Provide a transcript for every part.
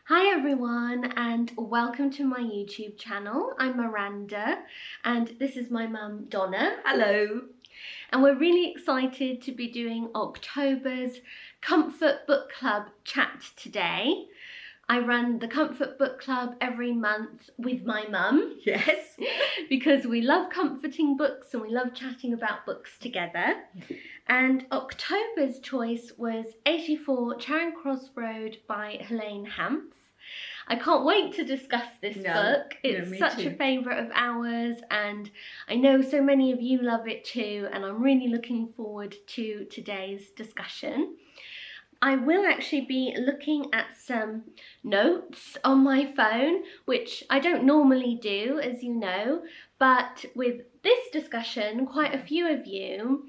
Hi everyone and welcome to my YouTube channel. I'm Miranda and this is my mum Donna. Hello. And we're really excited to be doing October's Comfort Book Club chat today. I run the Comfort Book Club every month with my mum. Yes. Because we love comforting books and we love chatting about books together. And October's choice was 84 Charing Cross Road by Helene Hanff. I can't wait to discuss this book. It's such a favourite of ours and I know so many of you love it too, and I'm really looking forward to today's discussion. I will actually be looking at some notes on my phone, which I don't normally do, as you know, but with this discussion, quite a few of you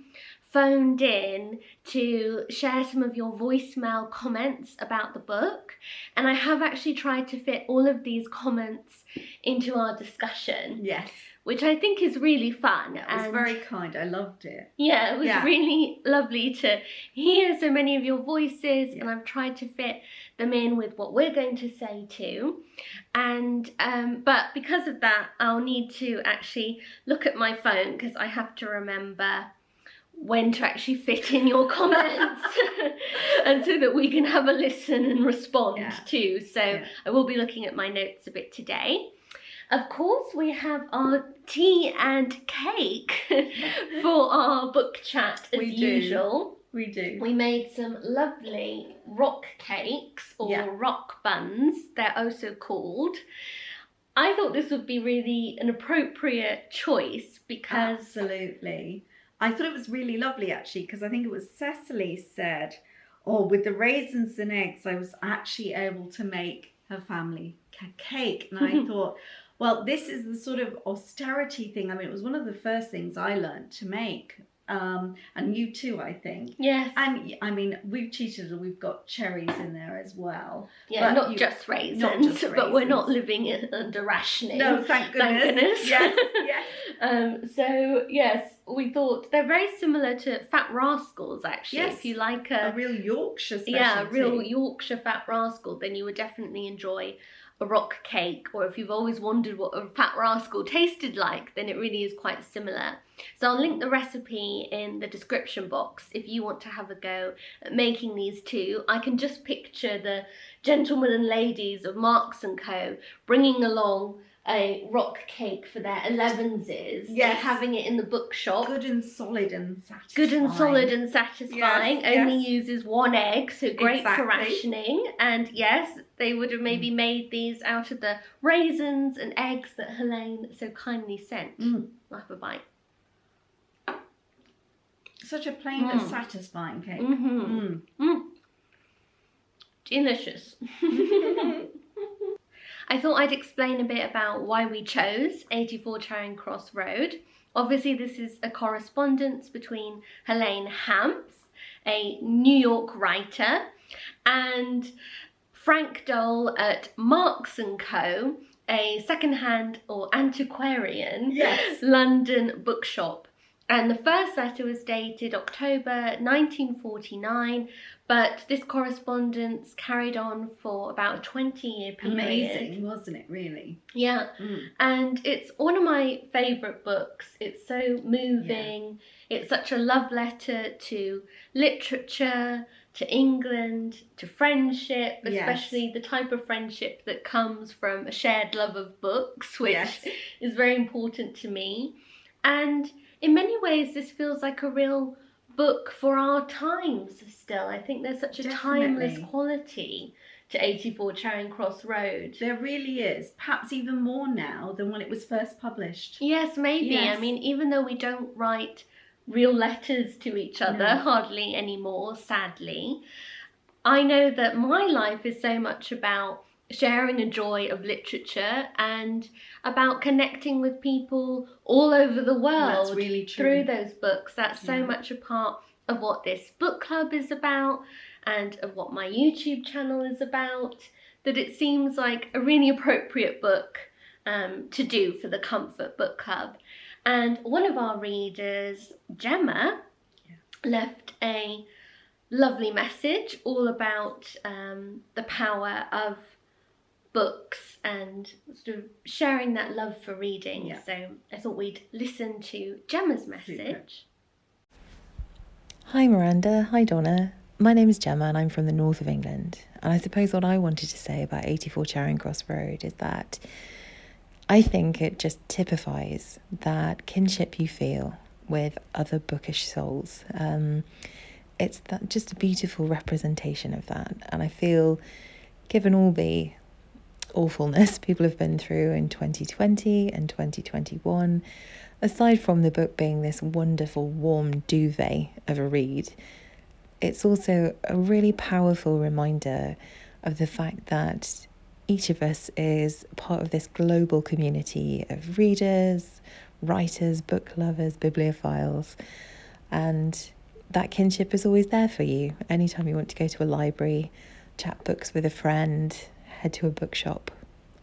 phoned in to share some of your voicemail comments about the book, and I have actually tried to fit all of these comments into our discussion. Yes. Which I think is really fun. It was very kind. I loved it. Yeah, it was really lovely to hear so many of your voices, and I've tried to fit them in with what we're going to say too. And but because of that, I'll need to actually look at my phone because I have to remember when to actually fit in your comments and so that we can have a listen and respond too. So I will be looking at my notes a bit today. Of course, we have our tea and cake for our book chat as usual. We do. We made some lovely rock cakes or rock buns, they're also called. I thought this would be really an appropriate choice because... Absolutely. I thought it was really lovely actually, because I think it was Cecily said, oh, with the raisins and eggs, I was actually able to make her family cake. And I thought, well, this is the sort of austerity thing. I mean, it was one of the first things I learned to make. And you too, I think. Yes. And I mean, we've cheated, we've got cherries in there as well. Yeah, not just raisins, but we're not living under rationing. No, thank goodness. Thank goodness. Yes, yes. So, yes, we thought they're very similar to Fat Rascals, actually. Yes, if you like a real Yorkshire specialty. Yeah, a real Yorkshire Fat Rascal, then you would definitely enjoy a rock cake, or if you've always wondered what a Fat Rascal tasted like, then it really is quite similar. So I'll link the recipe in the description box if you want to have a go at making these too. I can just picture the gentlemen and ladies of Marks & Co. bringing along a rock cake for their 11s and having it in the bookshop. Good and solid and satisfying. Good and solid and satisfying. Yes, only uses one egg, so great for rationing. And yes, they would have maybe made these out of the raisins and eggs that Helene so kindly sent. I'll have a bite. Such a plain but satisfying cake. Delicious. I thought I'd explain a bit about why we chose 84 Charing Cross Road. Obviously, this is a correspondence between Helene Hanff, a New York writer, and Frank Dole at Marks & Co., a second-hand or antiquarian London bookshop. And the first letter was dated October 1949, but this correspondence carried on for about a 20-year period. Amazing, wasn't it, really? Yeah, and it's one of my favourite books. It's so moving. It's such a love letter to literature, to England, to friendship, especially the type of friendship that comes from a shared love of books, which is very important to me. And in many ways, this feels like a real book for our times still. I think there's such a timeless quality to 84 Charing Cross Road. There really is. Perhaps even more now than when it was first published. Yes, maybe. Yes. I mean, even though we don't write real letters to each other hardly anymore, sadly, I know that my life is so much about sharing a joy of literature and about connecting with people all over the world. That's really true. Through those books. That's so much a part of what this book club is about and of what my YouTube channel is about, that it seems like a really appropriate book to do for the Comfort Book Club. And one of our readers, Gemma, left a lovely message all about the power of books and sort of sharing that love for reading. Yeah. So I thought we'd listen to Gemma's message. Super. Hi Miranda, hi Donna. My name is Gemma and I'm from the north of England. And I suppose what I wanted to say about 84 Charing Cross Road is that I think it just typifies that kinship you feel with other bookish souls. It's just a beautiful representation of that. And I feel, given all the awfulness people have been through in 2020 and 2021, aside from the book being this wonderful warm duvet of a read, it's also a really powerful reminder of the fact that each of us is part of this global community of readers, writers, book lovers, bibliophiles, and that kinship is always there for you. Anytime you want to go to a library, chat books with a friend, head to a bookshop.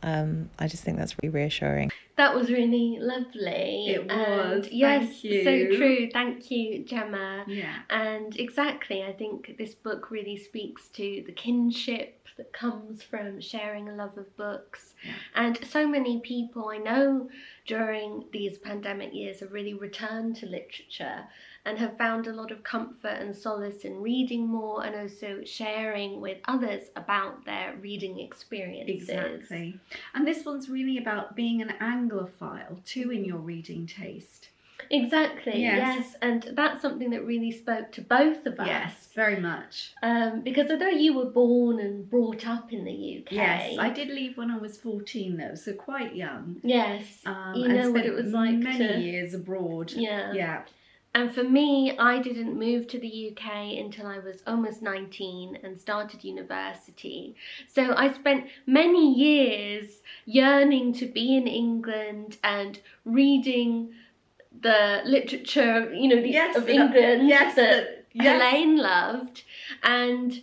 I just think that's really reassuring. That was really lovely. It was. Yes, Thank you. so true. Thank you, Gemma. Yeah. And exactly, I think this book really speaks to the kinship that comes from sharing a love of books. Yeah. And so many people I know during these pandemic years have really returned to literature and have found a lot of comfort and solace in reading more and also sharing with others about their reading experiences. Exactly. And this one's really about being an Anglophile too in your reading taste. Exactly, yes. And that's something that really spoke to both of us. Yes, very much. Because although you were born and brought up in the UK. Yes, I did leave when I was 14 though, so quite young. Yes, you and know what spent it was like many years abroad. Yeah. Yeah. And for me, I didn't move to the UK until I was almost 19 and started university. So I spent many years yearning to be in England and reading the literature, you know, of England that Helene loved. And,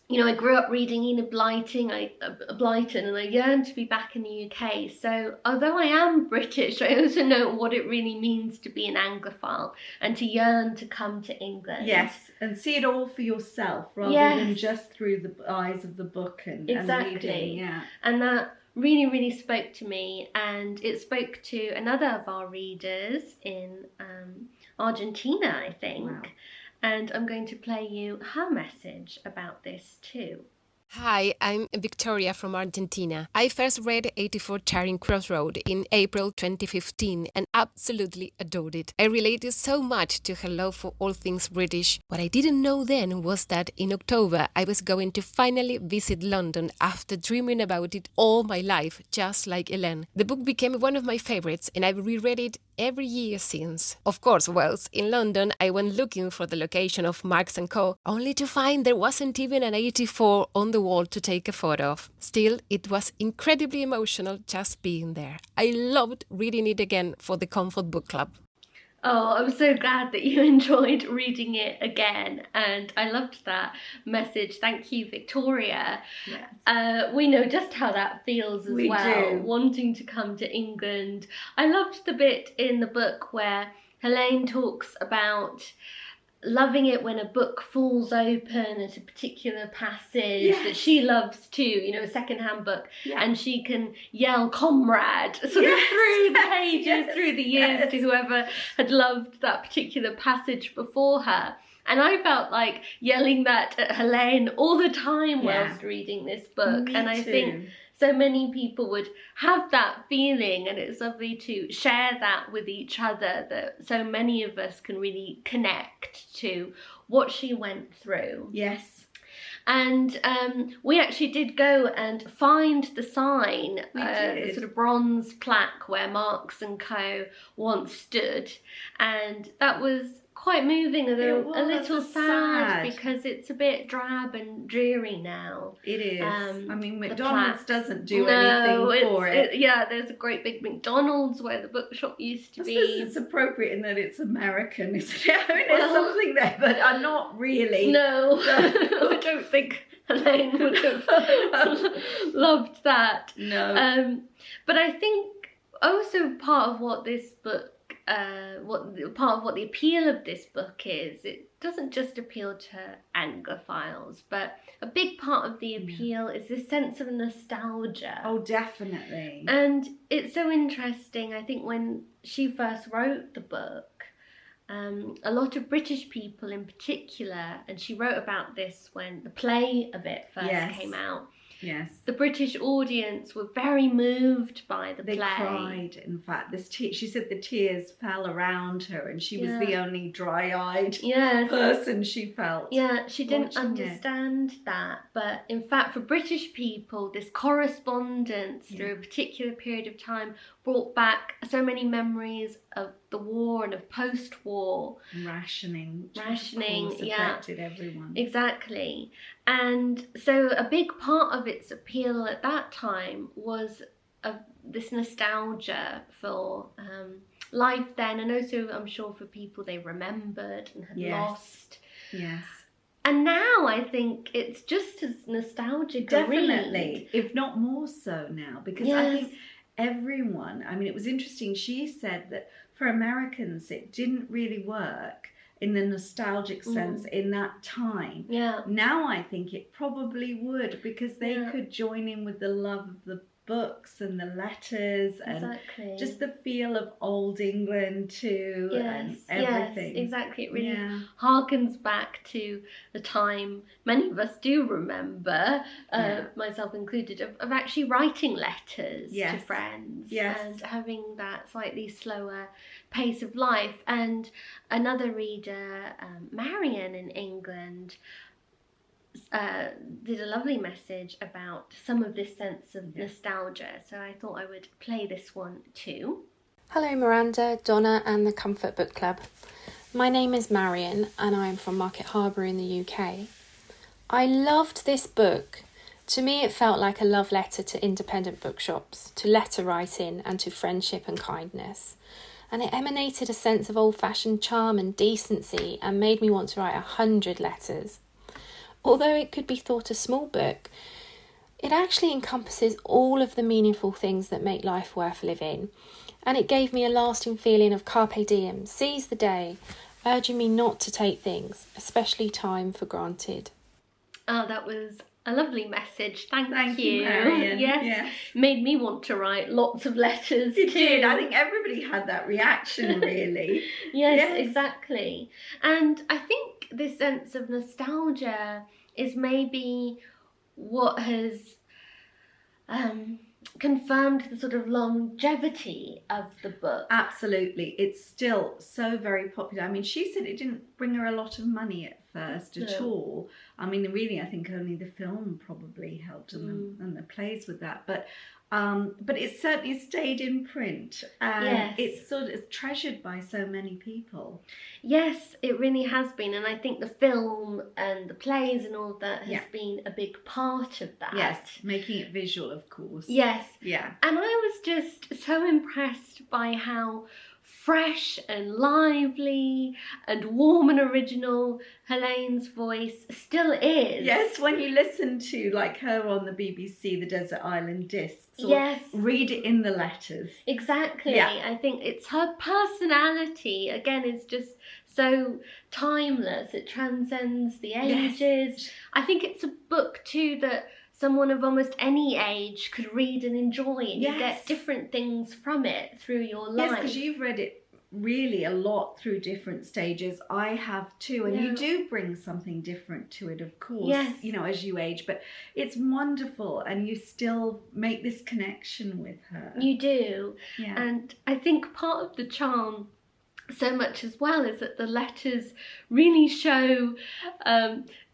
you know, I grew up reading Enid Blyton and I yearned to be back in the UK. So although I am British, I also know what it really means to be an Anglophile and to yearn to come to England. Yes, and see it all for yourself rather than just through the eyes of the book and reading. Yeah. And that really, really spoke to me, and it spoke to another of our readers in Argentina, I think. Wow. And I'm going to play you her message about this too. Hi, I'm Victoria from Argentina. I first read 84 Charing Cross Road in April 2015 and absolutely adored it. I related so much to her love for all things British. What I didn't know then was that in October I was going to finally visit London after dreaming about it all my life, just like Helene. The book became one of my favorites and I've reread it every year since. Of course, whilst in London, I went looking for the location of Marks & Co., only to find there wasn't even an 84 on the wall to take a photo of. Still, it was incredibly emotional just being there. I loved reading it again for the Comfort Book Club. Oh, I'm so glad that you enjoyed reading it again, and I loved that message. Thank you, Victoria. Yes. We know just how that feels as We well, do. wanting to come to England. I loved the bit in the book where Helene talks about loving it when a book falls open at a particular passage that she loves too, you know, a second-hand book, and she can yell comrade sort of through the pages, through the years to whoever had loved that particular passage before her. And I felt like yelling that at Helene all the time whilst reading this book. Me and I too. think so many people would have that feeling, and it's lovely to share that with each other, that so many of us can really connect to what she went through. Yes. And we actually did go and find the sign, the sort of bronze plaque where Marks & Co. once stood. And that was quite moving, although a little sad because it's a bit drab and dreary now. It is. I mean, the McDonald's plaque. doesn't do anything for it. Yeah, there's a great big McDonald's where the bookshop used to be. I suppose it's appropriate in that it's American, isn't it? I mean, there's something there, but I'm not really. No, I don't think Helene would have loved that. No. But I think also part of what this book, part of what the appeal of this book is, it doesn't just appeal to Anglophiles, but a big part of the appeal is this sense of nostalgia. Oh, definitely. And it's so interesting, I think, when she first wrote the book, a lot of British people in particular, and she wrote about this when the play of it first came out. Yes. The British audience were very moved by the play. They cried, in fact. She said the tears fell around her, and she was the only dry-eyed person she felt. Yeah, she didn't understand that. But in fact, for British people, this correspondence through a particular period of time brought back so many memories of the war and of post-war. Rationing, of course, affected everyone. Exactly. And so a big part of its appeal at that time was this nostalgia for life then, and also I'm sure for people they remembered and had lost. Yes. And now I think it's just as nostalgic. Definitely, if not more so now, because I think everyone, I mean, it was interesting, she said that for Americans it didn't really work in the nostalgic sense in that time. Yeah. Now I think it probably would, because they could join in with the love of the books and the letters and just the feel of old England too, and everything. Yes, exactly. It really harkens back to the time many of us do remember, myself included, of actually writing letters to friends and having that slightly slower pace of life. And another reader, Marion in England, did a lovely message about some of this sense of nostalgia, so I thought I would play this one too. Hello Miranda, Donna and the Comfort Book Club. My name is Marion and I'm from Market Harbour in the UK. I loved this book. To me it felt like a love letter to independent bookshops, to letter writing and to friendship and kindness. And it emanated a sense of old-fashioned charm and decency and made me want to write 100 letters. Although it could be thought a small book, it actually encompasses all of the meaningful things that make life worth living. And it gave me a lasting feeling of carpe diem, seize the day, urging me not to take things, especially time, for granted. Oh, that was a lovely message. Thank you. Marion. Yes. Made me want to write lots of letters. It did. I think everybody had that reaction, really. yes, exactly. And I think this sense of nostalgia is maybe what has confirmed the sort of longevity of the book. Absolutely. It's still so very popular. I mean, she said it didn't bring her a lot of money at first at all. I mean, really, I think only the film probably helped and the plays with that. But it certainly stayed in print, and it's sort of treasured by so many people. Yes, it really has been, and I think the film and the plays and all of that has been a big part of that. Yes, making it visual, of course. Yes. Yeah. And I was just so impressed by how fresh and lively and warm and original Helene's voice still is. Yes, when you listen to like her on the BBC, the Desert Island Discs, or read it in the letters. Exactly. Yeah. I think it's her personality, again, is just so timeless. It transcends the ages. Yes. I think it's a book too that someone of almost any age could read and enjoy, and you get different things from it through your life. Yes, because you've read it really a lot through different stages. I have too, and you do bring something different to it, of course, you know, as you age, but it's wonderful, and you still make this connection with her. You do. Yeah. And I think part of the charm so much as well is that the letters really show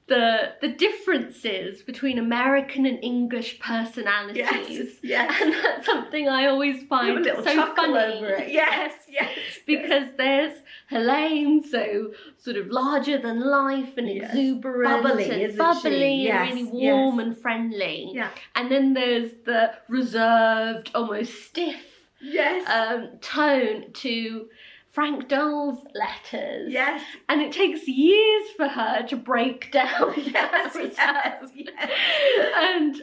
the differences between American and English personalities. Yes. And that's something I always find so funny. Over it. Yes. Because there's Helene, so sort of larger than life and exuberant, bubbly and really warm and friendly. Yeah. And then there's the reserved, almost stiff tone to Frank Dole's letters. Yes. And it takes years for her to break down. Yes, yes, yes. And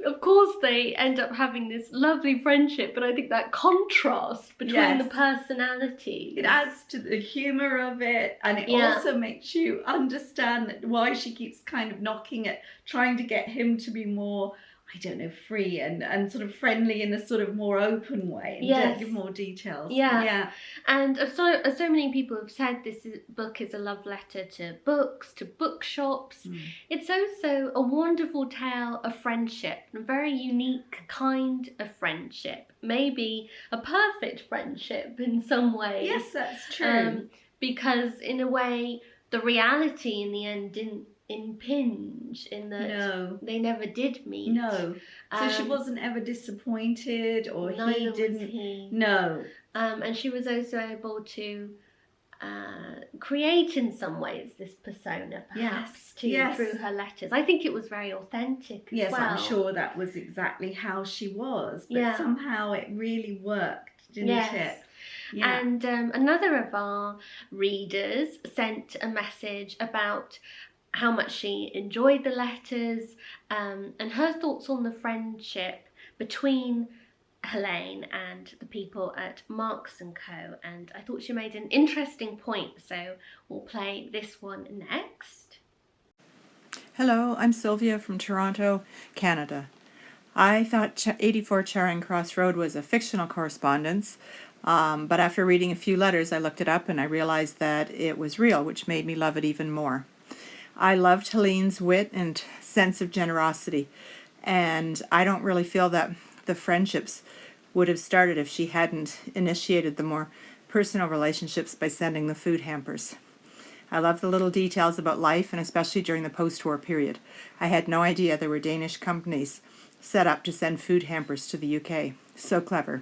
of course they end up having this lovely friendship, but I think that contrast between the personalities. It adds to the humour of it, and it also makes you understand that why she keeps kind of knocking at trying to get him to be more, I don't know, free and sort of friendly in a sort of more open way, and give more details. Yeah. And so many people have said this book is a love letter to books, to bookshops. It's also a wonderful tale of friendship, a very unique kind of friendship, maybe a perfect friendship in some ways. Yes, that's true. Because in a way, the reality in the end didn't impinge in that they never did meet. No. So she wasn't ever disappointed, or he didn't. Was he. No. And she was also able to create in some ways this persona, perhaps, through her letters. I think it was very authentic as well. I'm sure that was exactly how she was. But somehow it really worked, didn't it? Yeah. And another of our readers sent a message about how much she enjoyed the letters, and her thoughts on the friendship between Helene and the people at Marks & Co. And I thought she made an interesting point, so we'll play this one next. Hello, I'm Sylvia from Toronto, Canada. I thought 84 Charing Cross Road was a fictional correspondence, but after reading a few letters, I looked it up and I realized that it was real, which made me love it even more. I loved Helene's wit and sense of generosity, and I don't really feel that the friendships would have started if she hadn't initiated the more personal relationships by sending the food hampers. I love the little details about life, and especially during the post-war period. I had no idea there were Danish companies set up to send food hampers to the UK. So clever.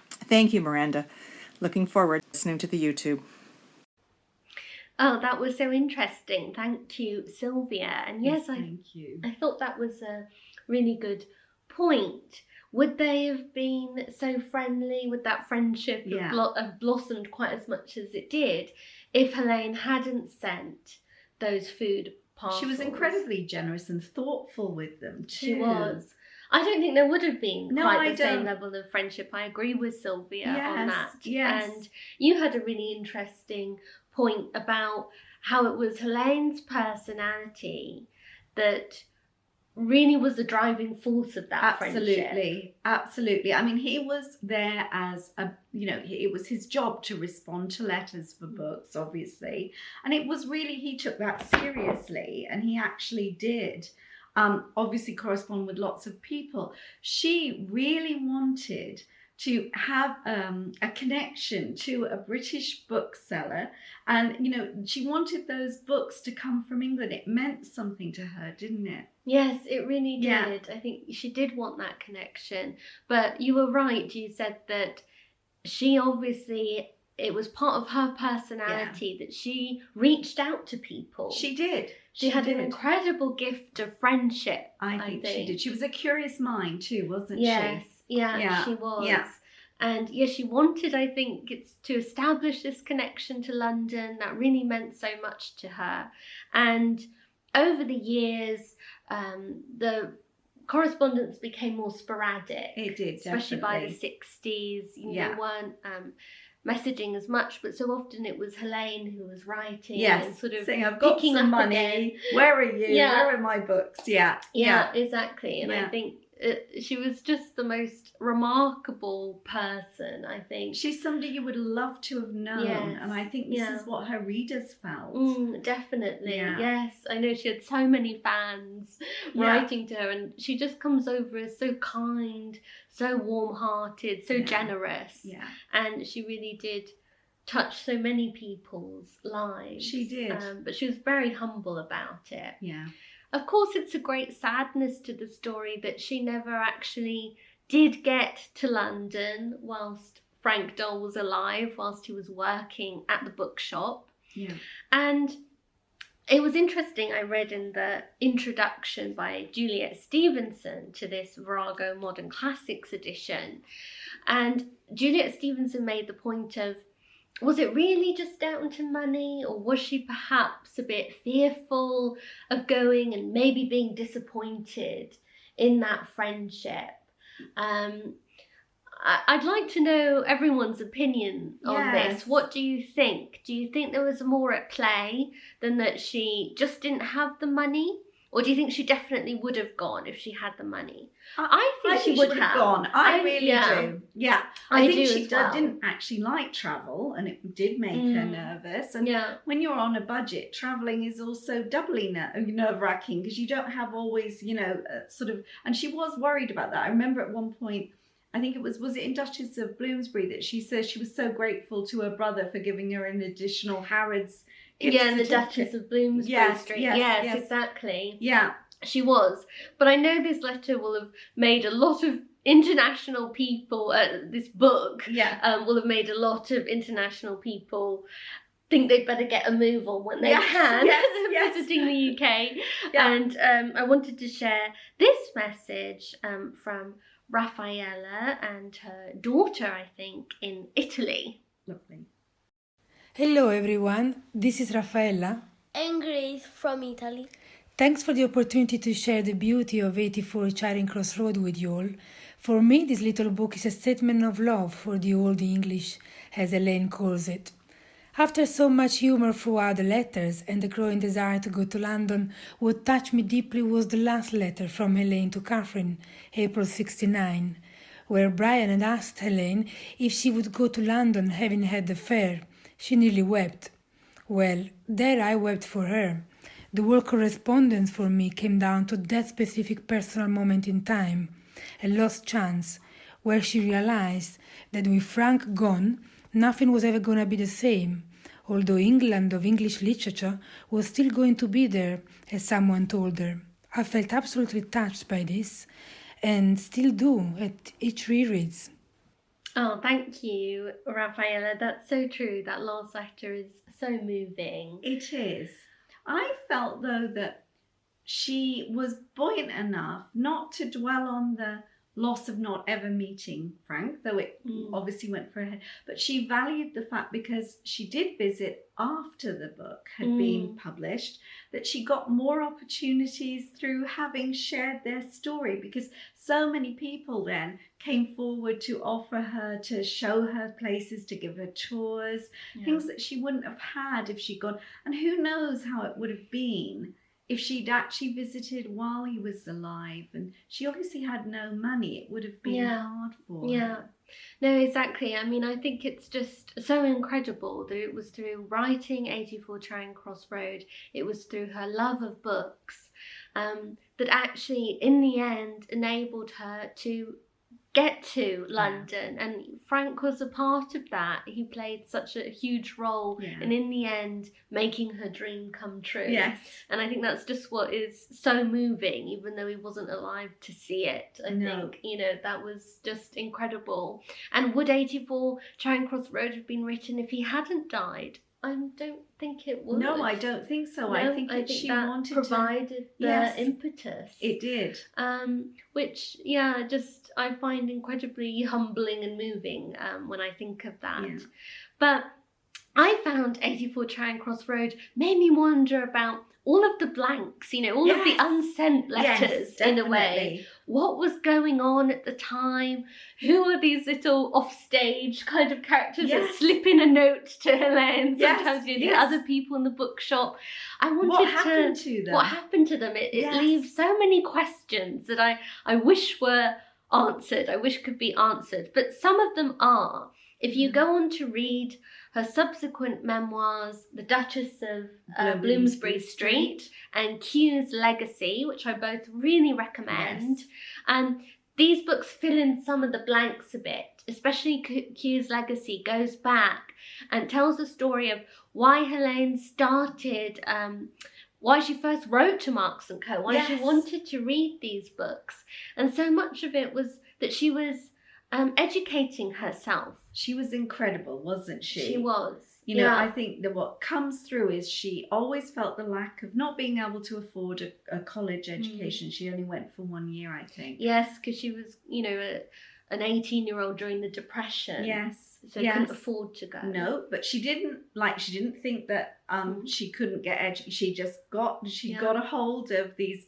Thank you, Miranda. Looking forward to listening to the YouTube. Oh, that was so interesting. Thank you, Sylvia. And yes, thank you. I thought that was a really good point. Would they have been so friendly? Would that friendship have blossomed quite as much as it did if Helene hadn't sent those food parcels? She was incredibly generous and thoughtful with them too. She was. I don't think there would have been quite the same level of friendship. I agree with Sylvia on that. Yes. And you had a really interesting point about how it was Helene's personality that really was the driving force of that friendship. Absolutely. I mean, he was there as it was his job to respond to letters for books, obviously. And it was really, he took that seriously, and he actually did. Obviously correspond with lots of people. She really wanted to have a connection to a British bookseller, and she wanted those books to come from England. It meant something to her, didn't it? Yes, it really did. I think she did want that connection, but you were right. You said that she obviously, it was part of her personality that she reached out to people. She did. She had an incredible gift of friendship. I think she did. She was a curious mind too, wasn't she? Yes, she was. Yeah. And she wanted, I think, to establish this connection to London. That really meant so much to her. And over the years, the correspondence became more sporadic. It did, especially by the 60s. They weren't messaging as much, but so often it was Helene who was writing and sort of saying, I've got some money, again. Where are you? Where are my books? Yeah, exactly. And I think she was just the most remarkable person, I think. She's somebody you would love to have known, and I think this is what her readers felt. Definitely, yes. I know she had so many fans writing to her, and she just comes over as so kind, so warm-hearted, so generous. Yeah. And she really did touch so many people's lives. She did. But she was very humble about it. Yeah. Of course, it's a great sadness to the story that she never actually did get to London whilst Frank Dole was alive, whilst he was working at the bookshop. Yeah. And it was interesting, I read in the introduction by Juliet Stevenson to this Virago Modern Classics edition, and Juliet Stevenson made the point of was it really just down to money, or was she perhaps a bit fearful of going and maybe being disappointed in that friendship? I'd like to know everyone's opinion on this. What do you think? Do you think there was more at play than that she just didn't have the money? Or do you think she definitely would have gone if she had the money? I think she would have gone. I really do. Yeah. I think she didn't actually like travel, and it did make her nervous. And when you're on a budget, traveling is also doubly nerve-wracking because you don't have always, sort of... And she was worried about that. I remember at one point, I think it was it in Duchess of Bloomsbury that she says she was so grateful to her brother for giving her an additional Harrods. Yeah, the Duchess of Bloomsbury Street. Yes, exactly. Yeah. She was. But I know this letter will have made a lot of international people, this book will have made a lot of international people think they'd better get a move on when they can visiting the UK. Yeah. And I wanted to share this message from Raffaela and her daughter, I think, in Italy. Lovely. Hello everyone, this is Raffaela and Grace from Italy. Thanks for the opportunity to share the beauty of 84 Charing Cross Road with you all. For me, this little book is a statement of love for the Old English, as Helene calls it. After so much humour throughout the letters and the growing desire to go to London, what touched me deeply was the last letter from Helene to Catherine, April 69, where Brian had asked Helene if she would go to London having had the affair. She nearly wept. Well, there I wept for her. The whole correspondence for me came down to that specific personal moment in time, a lost chance, where she realized that with Frank gone, nothing was ever going to be the same, although England of English literature was still going to be there, as someone told her. I felt absolutely touched by this, and still do at each rereads. Oh, thank you, Raffaela. That's so true. That last letter is so moving. It is. I felt, though, that she was buoyant enough not to dwell on the loss of not ever meeting Frank, though it obviously went for her head. But she valued the fact, because she did visit after the book had been published, that she got more opportunities through having shared their story, because so many people then came forward to offer her, to show her places, to give her tours, things that she wouldn't have had if she'd gone. And who knows how it would have been if she'd actually visited while he was alive. And she obviously had no money. It would have been hard for her. No, exactly. I mean, I think it's just so incredible that it was through writing 84 Charing Cross Road, it was through her love of books, that actually, in the end, enabled her to get to London. And Frank was a part of that. He played such a huge role in the end, making her dream come true. Yes. And I think that's just what is so moving, even though he wasn't alive to see it. I think, that was just incredible. And would 84 Charing Cross Road have been written if he hadn't died? I don't think it would. No, I don't think so. No, I think she that wanted provided the impetus. It did. Which, I find incredibly humbling and moving when I think of that. Yeah. But I found 84 Charing Cross Road made me wonder about all of the blanks, all of the unsent letters in a way. What was going on at the time? Who are these little offstage kind of characters that slip in a note to Helene? Sometimes the other people in the bookshop. What happened to them? What happened to them? It leaves so many questions that I wish were answered. I wish could be answered. But some of them are. If you go on to read her subsequent memoirs, The Duchess of Bloomsbury Street and Q's Legacy, which I both really recommend, these books fill in some of the blanks a bit, especially Q's Legacy goes back and tells the story of why Helene started, why she first wrote to Marks & Co., why she wanted to read these books. And so much of it was that she was educating herself. She was incredible, wasn't she? She was. I think that what comes through is she always felt the lack of not being able to afford a college education. She only went for 1 year, I think. Yes, because she was, an 18-year-old during the Depression. Yes. So couldn't afford to go. No, but she didn't think that she couldn't get education. She got a hold of these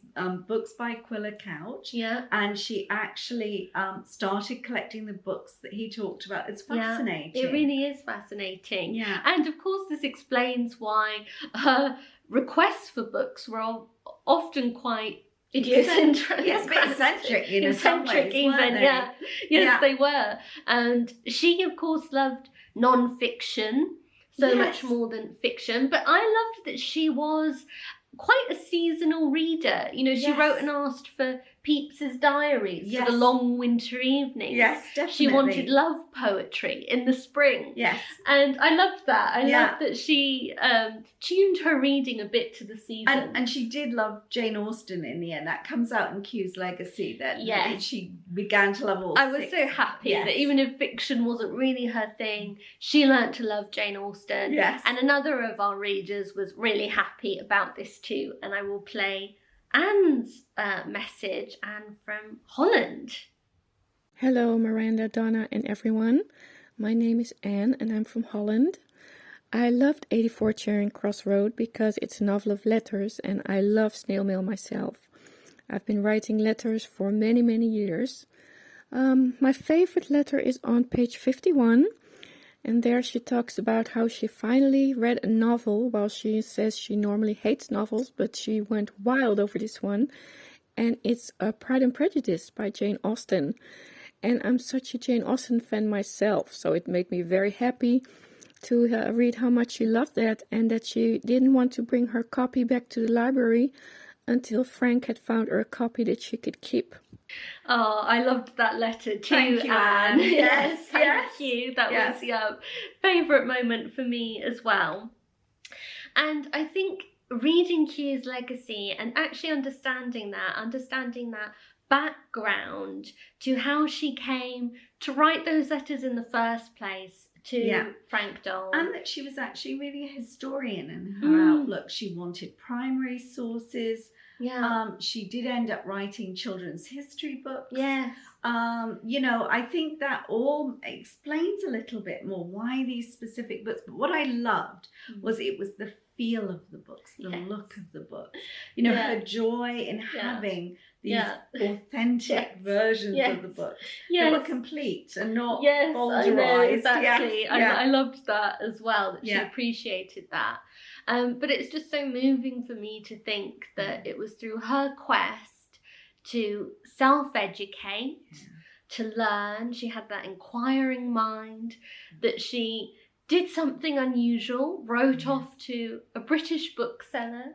books by Quiller Couch. Yeah. And she actually started collecting the books that he talked about. It's fascinating. Yeah, it really is fascinating. Yeah. And of course this explains why her requests for books were often quite idiosyncratic. Yes, a bit eccentric in some ways, even, weren't they? yeah. Yes, they were. And she, of course, loved non-fiction so much more than fiction. But I loved that she was quite a seasonal reader. You know, she wrote and asked for Pepys's diaries for the long winter evenings. Yes, definitely. She wanted love poetry in the spring. Yes. And I loved that. I loved that she tuned her reading a bit to the season. And she did love Jane Austen in the end. That comes out in Q's Legacy, that she began to love all I was so happy that even if fiction wasn't really her thing, she learnt to love Jane Austen. Yes. And another of our readers was really happy about this too. And I will play Anne's message, Anne from Holland. Hello, Miranda, Donna, and everyone. My name is Anne, and I'm from Holland. I loved 84 Charing Cross Road because it's a novel of letters, and I love snail mail myself. I've been writing letters for many, many years. My favorite letter is on page 51, and there she talks about how she finally read a novel. While she says she normally hates novels, but she went wild over this one. And it's Pride and Prejudice by Jane Austen. And I'm such a Jane Austen fan myself, so it made me very happy to read how much she loved that, and that she didn't want to bring her copy back to the library until Frank had found her a copy that she could keep. Oh, I loved that letter too, Thank you, Anne. Yes, thank Yes. you. That was favourite moment for me as well. And I think reading Q's Legacy and actually understanding that background to how she came to write those letters in the first place to Frank Dole. And that she was actually really a historian in her outlook. She wanted primary sources. Yeah. She did end up writing children's history books. Yes. You know, I think that all explains a little bit more why these specific books. But what I loved was it was the feel of the books, the look of the books. You know, her joy in having these authentic versions of the books that were complete and not bowdlerized. Exactly. I loved that as well, that she appreciated that. But it's just so moving for me to think that it was through her quest to self-educate, to learn. She had that inquiring mind, that she did something unusual, wrote off to a British bookseller,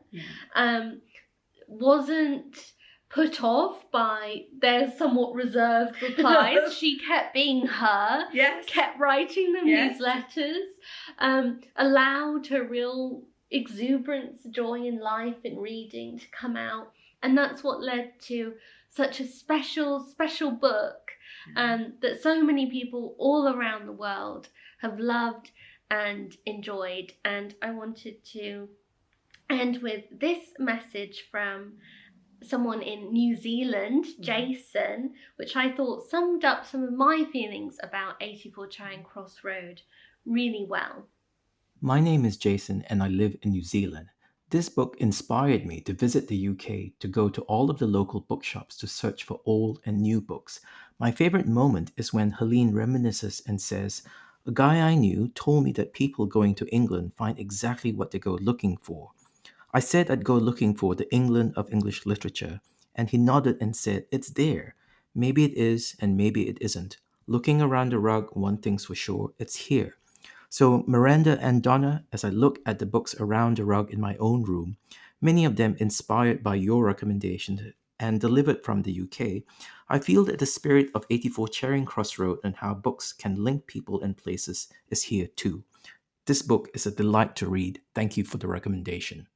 wasn't put off by their somewhat reserved replies. She kept being her, kept writing them these letters, allowed her real exuberance, joy in life, in reading to come out. And that's what led to such a special, special book that so many people all around the world have loved and enjoyed. And I wanted to end with this message from someone in New Zealand, Jason, which I thought summed up some of my feelings about 84 Charing Cross Road really well. My name is Jason and I live in New Zealand. This book inspired me to visit the UK, to go to all of the local bookshops to search for old and new books. My favorite moment is when Helene reminisces and says, "A guy I knew told me that people going to England find exactly what they go looking for. I said I'd go looking for the England of English literature, and he nodded and said, it's there. Maybe it is, and maybe it isn't. Looking around the rug, one thing's for sure, it's here." So Miranda and Donna, as I look at the books around the rug in my own room, many of them inspired by your recommendations and delivered from the UK, I feel that the spirit of 84 Charing Cross Road and how books can link people and places is here too. This book is a delight to read. Thank you for the recommendation.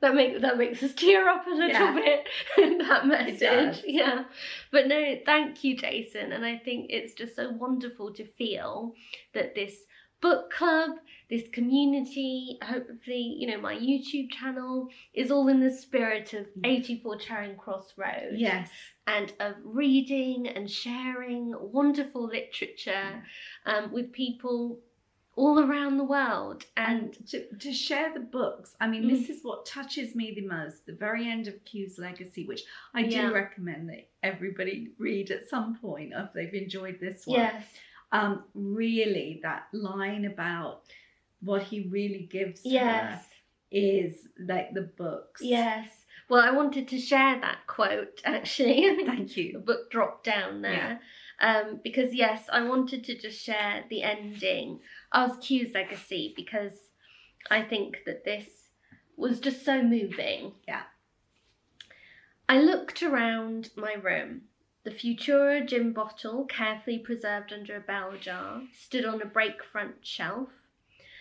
That makes us tear up a little bit in that message. Yeah. But no, thank you, Jason. And I think it's just so wonderful to feel that this book club, this community, hopefully, you know, my YouTube channel is all in the spirit of 84 Charing Cross Road. Yes. and of reading and sharing wonderful literature with people all around the world. And to share the books. I mean, this is what touches me the most, the very end of Q's legacy, which I do recommend that everybody read at some point if they've enjoyed this one. Yes. Really, that line about what he really gives her is like the books. Yes. Well, I wanted to share that quote, actually. Thank you. The book dropped down there. Because, yes, I wanted to just share the ending of Q's legacy, because I think that this was just so moving. Yeah. I looked around my room. The Futura gin bottle, carefully preserved under a bell jar, stood on a break front shelf.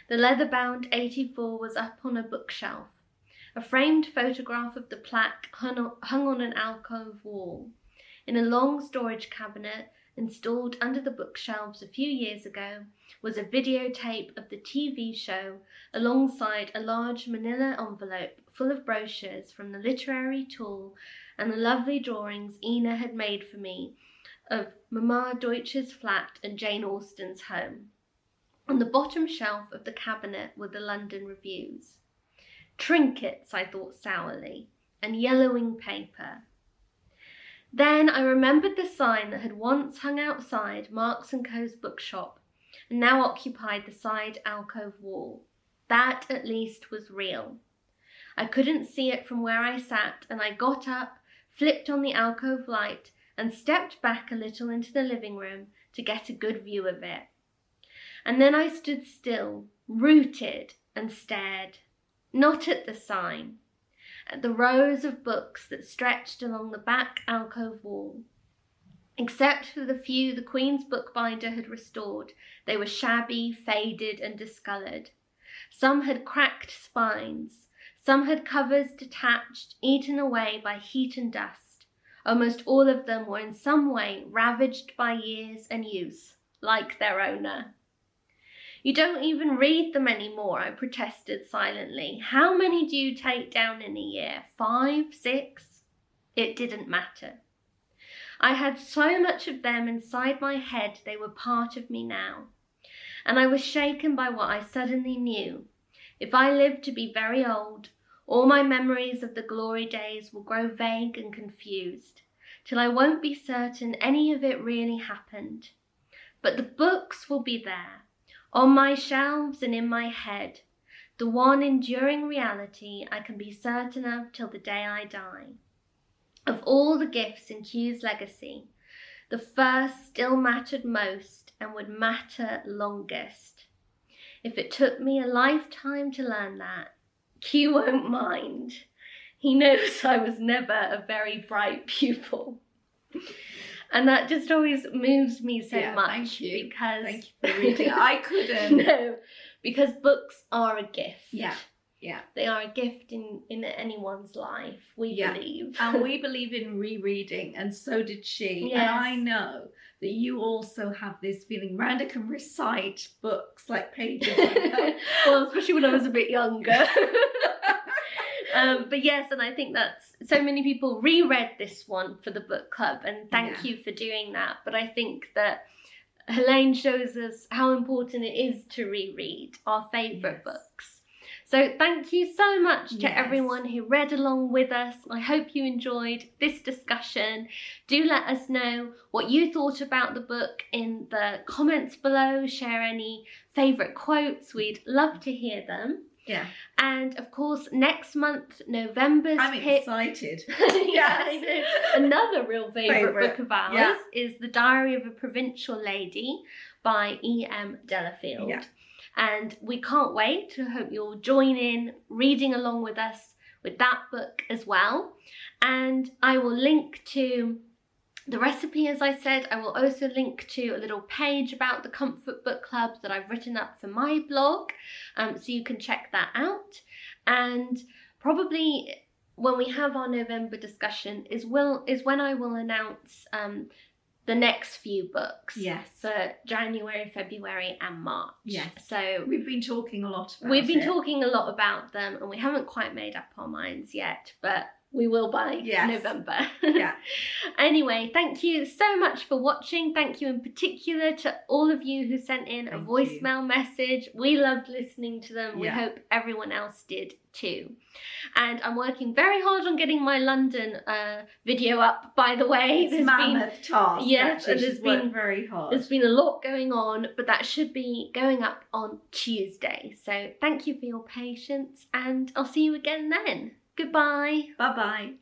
The leather-bound 84 was up on a bookshelf. A framed photograph of the plaque hung on an alcove wall. In a long storage cabinet, installed under the bookshelves a few years ago, was a videotape of the TV show alongside a large manila envelope full of brochures from the literary tool and the lovely drawings Ina had made for me of Mama Deutsch's flat and Jane Austen's home. On the bottom shelf of the cabinet were the London reviews. Trinkets, I thought sourly, and yellowing paper. Then I remembered the sign that had once hung outside Marks & Co.'s bookshop and now occupied the side alcove wall. That, at least, was real. I couldn't see it from where I sat, and I got up, flipped on the alcove light, and stepped back a little into the living room to get a good view of it. And then I stood still, rooted, and stared, not at the sign, at the rows of books that stretched along the back alcove wall. Except for the few the Queen's bookbinder had restored, they were shabby, faded, and discoloured. Some had cracked spines. Some had covers detached, eaten away by heat and dust. Almost all of them were in some way ravaged by years and use, like their owner. You don't even read them anymore, I protested silently. How many do you take down in a year? 5, 6? It didn't matter. I had so much of them inside my head, they were part of me now. And I was shaken by what I suddenly knew. If I lived to be very old, all my memories of the glory days will grow vague and confused, till I won't be certain any of it really happened. But the books will be there, on my shelves and in my head, the one enduring reality I can be certain of till the day I die. Of all the gifts in Q's legacy, the first still mattered most and would matter longest. If it took me a lifetime to learn that, Q won't mind. He knows I was never a very bright pupil. And that just always moves me so much. Because thank you for reading. I couldn't. No, because books are a gift. Yeah. They are a gift in anyone's life, we believe. And we believe in rereading, and so did she. Yes. And I know that you also have this feeling. Miranda can recite books like pages. Well, especially when I was a bit younger. But yes, and I think that's so many people reread this one for the book club, and thank you for doing that. But I think that Helene shows us how important it is to reread our favourite books. So thank you so much to everyone who read along with us. I hope you enjoyed this discussion. Do let us know what you thought about the book in the comments below. Share any favourite quotes. We'd love to hear them. Yeah. And of course, next month, November's I'm excited. I know. Another real favourite book of ours is The Diary of a Provincial Lady by E.M. Delafield. Yeah. And we can't wait. I hope you'll join in reading along with us with that book as well. And I will link to the recipe, as I said. I will also link to a little page about the Comfort Book Club that I've written up for my blog, so you can check that out. And probably when we have our November discussion is when I will announce the next few books. Yes. For January, February and March. Yes. So we've been talking a lot about talking a lot about them, and we haven't quite made up our minds yet, but We will by Yes. November. Yeah. Anyway, thank you so much for watching. Thank you in particular to all of you who sent in a voicemail message. We loved listening to them. We hope everyone else did too. And I'm working very hard on getting my London video up, by the way. It's a mammoth task. Yes, and She's worked very hard. There's been a lot going on, but that should be going up on Tuesday. So thank you for your patience, and I'll see you again then. Goodbye. Bye-bye.